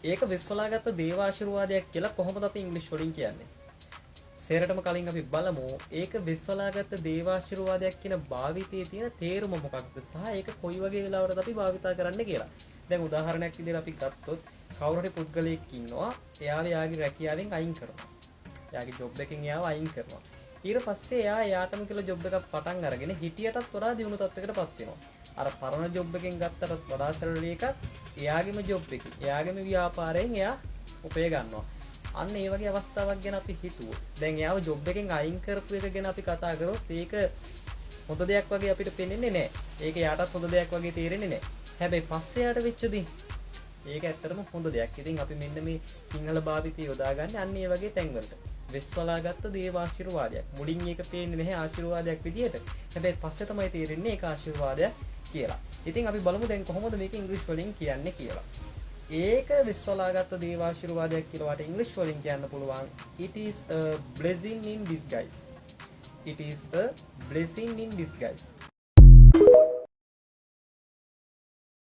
ඒක විශ්වලාගත්ත දේවාශිර්වාදයක් කියලා කොහොමද අපි ඉංග්‍රීසි වලින් කියන්නේ? සේරටම කලින් අපි බලමු ඒක විශ්වලාගත්ත දේවාශිර්වාදයක් කියන භාවිතයේ තියෙන තේරුම මොකක්ද සහ ඒක කොයි වගේ වෙලාවකටද අපි භාවිතා කරන්න කියලා. දැන් උදාහරණයක් විදිහට අපි ගත්තොත් කවුරු හරි පුද්ගලයෙක් ඉන්නවා එයාව යාගේ රැකියාවෙන් අයින් කරනවා. එයාගේ ජොබ් එකෙන් එයාව අයින් කරනවා. ඊට පස්සේ එයා එයාටම කියලා ජොබ් එකක් පටන් අරගෙන හිටියටත් වඩා දියුණු තත්යකටපත් වෙනවා. අර පරණ ජොබ් එකෙන් ගත්තටත් වඩා සැලරි එකක් එයාගේම ජොබ් එකේ එයාගේම ව්‍යාපාරයෙන් එයා උපය ගන්නවා. අන්න ඒ වගේ අවස්ථාවක් ගැන අපි හිතුවොත් දැන් එයාව ජොබ් එකෙන් අයින් කරපු එක ගැන අපි කතා කරොත් ඒක හොඳ දෙයක් වගේ අපිට පේන්නේ නැහැ. ඒක එයාටත් හොඳ දෙයක් වගේ තේරෙන්නේ නැහැ. හැබැයි පස්සේ යාට වෙච්ච දේ ඒක ඇත්තටම හොඳ දෙයක්. ඉතින් අපි මෙන්න මේ සිංහල භාවිතය යොදාගන්නේ අන්න ඒ වගේ තැන්වලට. වෙස්වලාගත්ත දේවාශිර්වාදයක්. මුලින් ඒක පේන්නේ නැහැ ආශිර්වාදයක් විදියට. හැබැයි පස්සේ තමයි තේරෙන්නේ ඒක ආශිර්වාදයක් කියලා. ඉතින් අපි බලමු දැන් කොහොමද මේක ඉංග්‍රීසි වලින් කියන්නේ කියලා. ඒක විශ්වලාගත්ත දේවාශිර්වාදයක් කියලා වට ඉංග්‍රීසි වලින් කියන්න පුළුවන්. It is a blessing in disguise. It is a blessing in disguise.